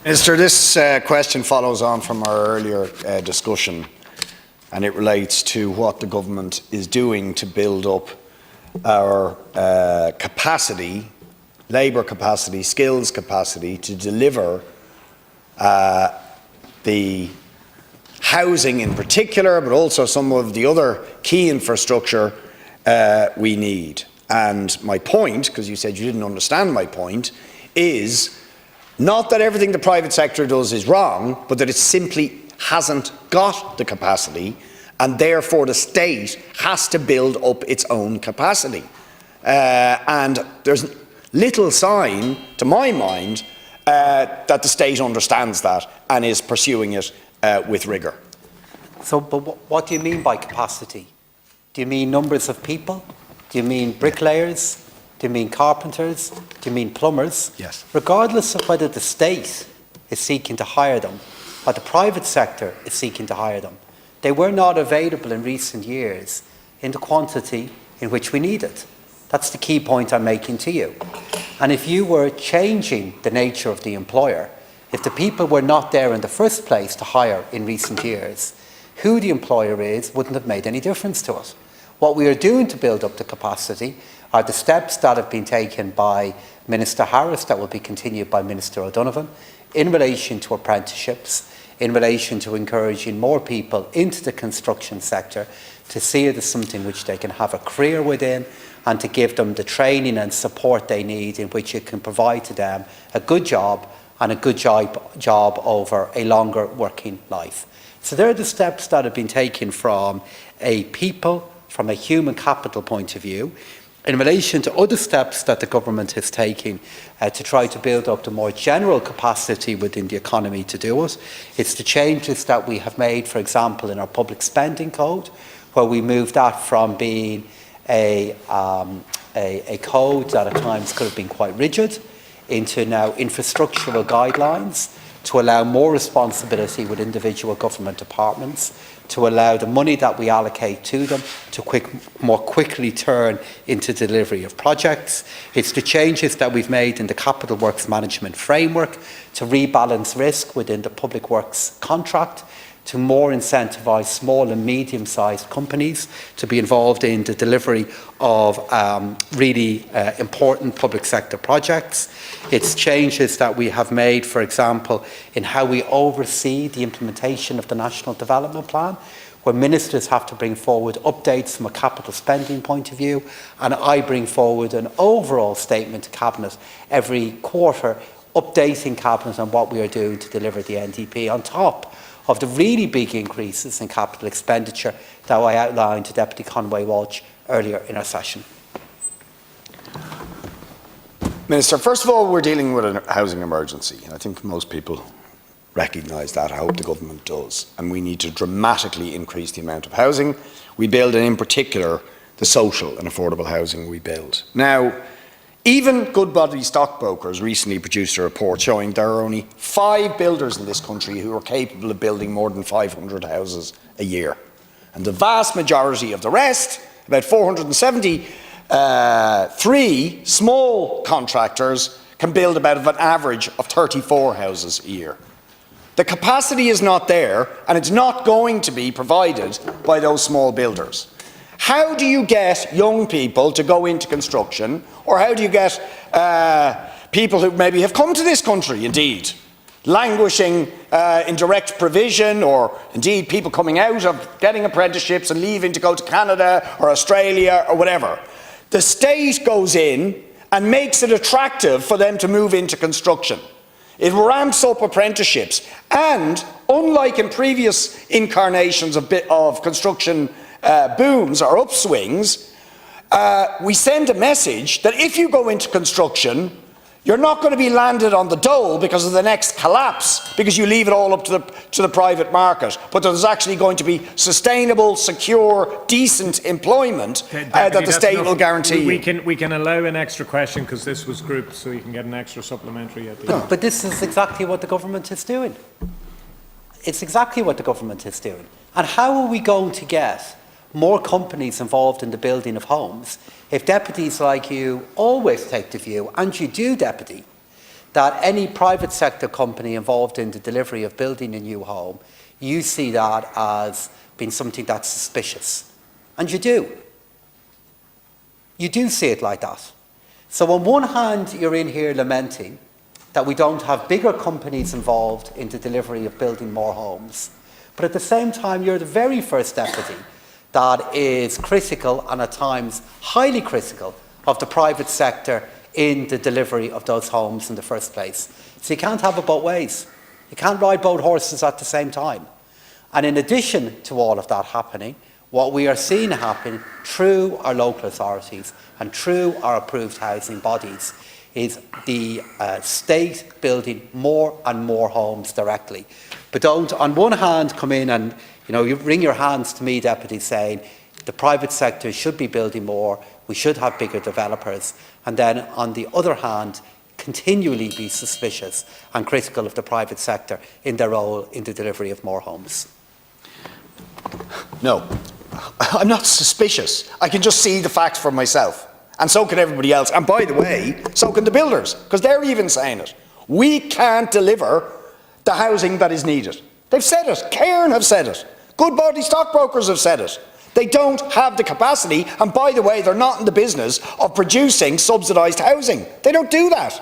Minister, this question follows on from our earlier discussion, and it relates to what the government is doing to build up our capacity, labour capacity, skills capacity to deliver the housing in particular, but also some of the other key infrastructure we need. And my point, because you said you didn't understand my point, is not that everything the private sector does is wrong, but that it simply hasn't got the capacity, and therefore the state has to build up its own capacity. And there's little sign, to my mind, that the state understands that and is pursuing it with rigour. So, but what do you mean by capacity? Do you mean numbers of people? Do you mean bricklayers? Do you mean carpenters? Do you mean plumbers? Yes. Regardless of whether the state is seeking to hire them or the private sector is seeking to hire them, they were not available in recent years in the quantity in which we needed. That's the key point I'm making to you. And if you were changing the nature of the employer, if the people were not there in the first place to hire in recent years, who the employer is wouldn't have made any difference to us. What we are doing to build up the capacity are the steps that have been taken by Minister Harris, that will be continued by Minister O'Donovan, in relation to apprenticeships, in relation to encouraging more people into the construction sector to see it as something which they can have a career within, and to give them the training and support they need in which it can provide to them a good job and a good job over a longer working life. So there are the steps that have been taken from a people, from a human capital point of view, in relation to other steps that the government is taking to try to build up the more general capacity within the economy to do it. It's the changes that we have made, for example, in our public spending code, where we moved that from being a code that at times could have been quite rigid into now infrastructural guidelines to allow more responsibility with individual government departments, to allow the money that we allocate to them to more quickly turn into delivery of projects. It's the changes that we've made in the capital works management framework to rebalance risk within the public works contract, to more incentivise small and medium-sized companies to be involved in the delivery of really important public sector projects. It's changes that we have made, for example, in how we oversee the implementation of the National Development Plan, where ministers have to bring forward updates from a capital spending point of view, and I bring forward an overall statement to Cabinet every quarter, updating Cabinet on what we are doing to deliver the NDP, on top of the really big increases in capital expenditure that I outlined to Deputy Conway Walsh earlier in our session. Minister, first of all, we're dealing with a housing emergency. I think most people recognise that. I hope the government does. And we need to dramatically increase the amount of housing we build, and in particular, the social and affordable housing we build. Now, even Goodbody stockbrokers recently produced a report showing there are only 5 builders in this country who are capable of building more than 500 houses a year. And the vast majority of the rest, about 473 small contractors, can build about an average of 34 houses a year. The capacity is not there, and it's not going to be provided by those small builders. How do you get young people to go into construction, or how do you get people who maybe have come to this country, indeed, languishing in direct provision, or indeed people coming out of getting apprenticeships and leaving to go to Canada or Australia or whatever? The state goes in and makes it attractive for them to move into construction. It ramps up apprenticeships, and unlike in previous incarnations of construction booms or upswings, we send a message that if you go into construction, you're not going to be landed on the dole because of the next collapse, because you leave it all up to the private market, but there's actually going to be sustainable, secure, decent employment that the state will guarantee. We can allow an extra question because this was grouped, so you can get an extra supplementary at the end. But this is exactly what the government is doing. It's exactly what the government is doing. And how are we going to get more companies involved in the building of homes if deputies like you always take the view, and you do, Deputy, that any private sector company involved in the delivery of building a new home, you see that as being something that's suspicious. And you do. You do see it like that. So on one hand, you're in here lamenting that we don't have bigger companies involved in the delivery of building more homes. But at the same time, you're the very first deputy that is critical, and at times highly critical, of the private sector in the delivery of those homes in the first place. So you can't have it both ways. You can't ride both horses at the same time. And in addition to all of that happening, what we are seeing happen through our local authorities and through our approved housing bodies is the state building more and more homes directly. But don't, on one hand, come in and you wring your hands to me, Deputy, saying the private sector should be building more, we should have bigger developers, and then on the other hand, continually be suspicious and critical of the private sector in their role in the delivery of more homes. No, I'm not suspicious. I can just see the facts for myself. And so can everybody else. And by the way, so can the builders, because they're even saying it. We can't deliver the housing that is needed. They've said it. Cairn have said it. Goodbody stockbrokers have said it. They don't have the capacity, and by the way, they're not in the business of producing subsidised housing. They don't do that.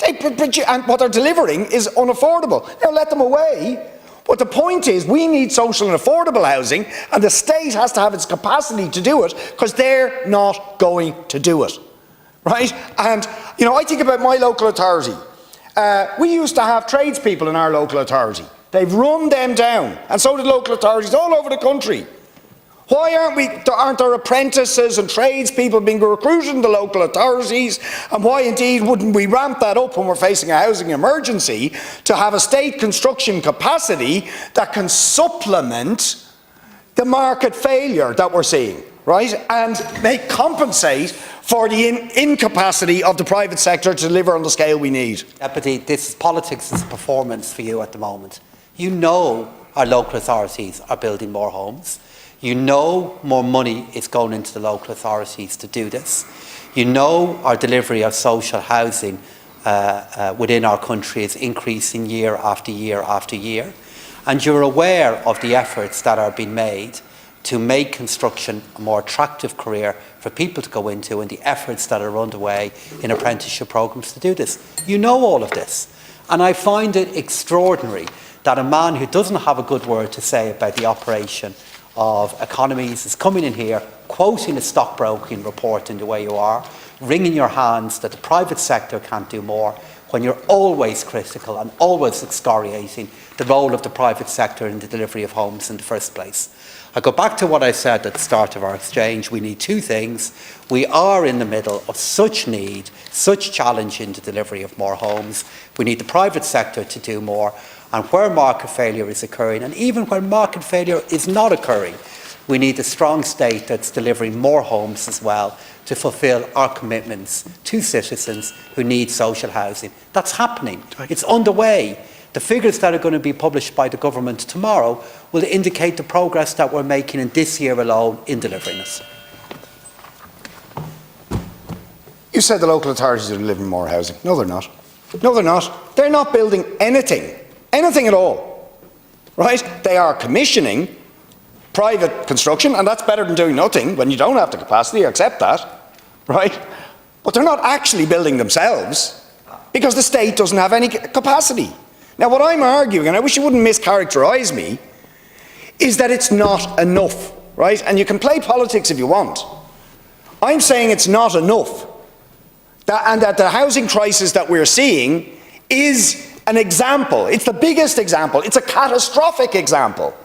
And what they're delivering is unaffordable. Now let them away. But the point is, we need social and affordable housing, and the state has to have its capacity to do it, because they're not going to do it. Right? And, I think about my local authority. We used to have tradespeople in our local authority. They've run them down, and so did local authorities all over the country. Why aren't there apprentices and tradespeople being recruited in the local authorities? And why indeed wouldn't we ramp that up when we're facing a housing emergency to have a state construction capacity that can supplement the market failure that we're seeing, right? And compensate for the incapacity of the private sector to deliver on the scale we need. Deputy, this politics is performance for you at the moment. You know our local authorities are building more homes. You know more money is going into the local authorities to do this. You know our delivery of social housing within our country is increasing year after year after year. And you're aware of the efforts that are being made to make construction a more attractive career for people to go into, and the efforts that are underway in apprenticeship programmes to do this. You know all of this. And I find it extraordinary that a man who doesn't have a good word to say about the operation of economies is coming in here, quoting a stockbroking report in the way you are, wringing your hands that the private sector can't do more, when you're always critical and always excoriating the role of the private sector in the delivery of homes in the first place. I go back to what I said at the start of our exchange. We need two things. We are in the middle of such need, such challenge in the delivery of more homes. We need the private sector to do more. And where market failure is occurring, and even where market failure is not occurring, we need a strong state that's delivering more homes as well to fulfil our commitments to citizens who need social housing. That's happening. It's underway. The figures that are going to be published by the government tomorrow will indicate the progress that we're making in this year alone in delivering it. You said the local authorities are delivering more housing. No, they're not. No, they're not. They're not building anything. Anything at all, right? They are commissioning private construction, and that's better than doing nothing when you don't have the capacity. I accept that, right? But they're not actually building themselves because the state doesn't have any capacity. Now, what I'm arguing, and I wish you wouldn't mischaracterise me, is that it's not enough, right? And you can play politics if you want. I'm saying it's not enough, and that the housing crisis that we're seeing is an example. It's the biggest example. It's a catastrophic example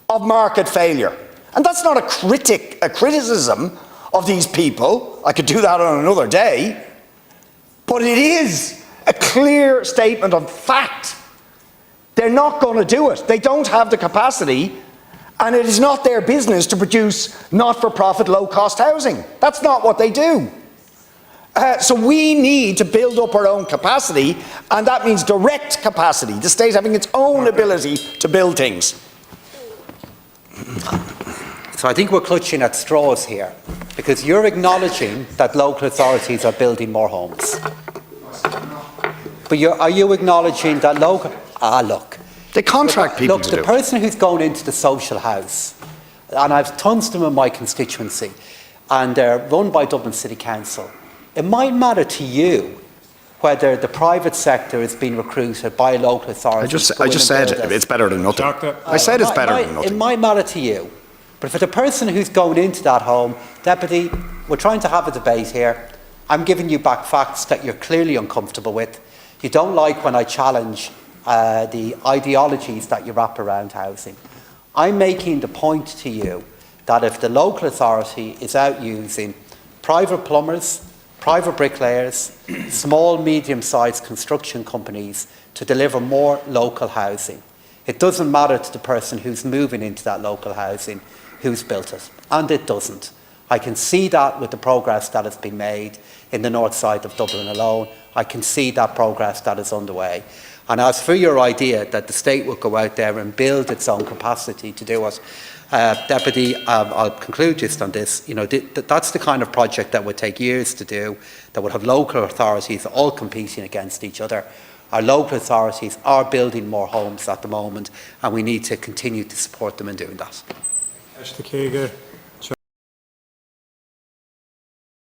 of market failure. And that's not a criticism of these people. I could do that on another day. But it is a clear statement of fact. They're not going to do it. They don't have the capacity, and it is not their business to produce not-for-profit low-cost housing. That's not what they do. So we need to build up our own capacity, and that means direct capacity, the state having its own ability to build things. So I think we're clutching at straws here, because you're acknowledging that local authorities are building more homes. But are you acknowledging that local... look. They contract people Look, to the do it. person who's going into the social house, and I've tons of them in my constituency, and they're run by Dublin City Council, it might matter to you whether the private sector is being recruited by local authorities. I just said it's better than nothing. Doctor. I said it's better than nothing. It might matter to you. But for the person who's going into that home, Deputy, we're trying to have a debate here. I'm giving you back facts that you're clearly uncomfortable with. You don't like when I challenge the ideologies that you wrap around housing. I'm making the point to you that if the local authority is out using private plumbers, private bricklayers, small, medium-sized construction companies to deliver more local housing, it doesn't matter to the person who's moving into that local housing who's built it, and it doesn't. I can see that with the progress that has been made in the north side of Dublin alone. I can see that progress that is underway. And as for your idea that the state will go out there and build its own capacity to do it, Deputy, I'll conclude just on this. You know, that's the kind of project that would take years to do, that would have local authorities all competing against each other. Our local authorities are building more homes at the moment, and we need to continue to support them in doing that. Mr. Keegan.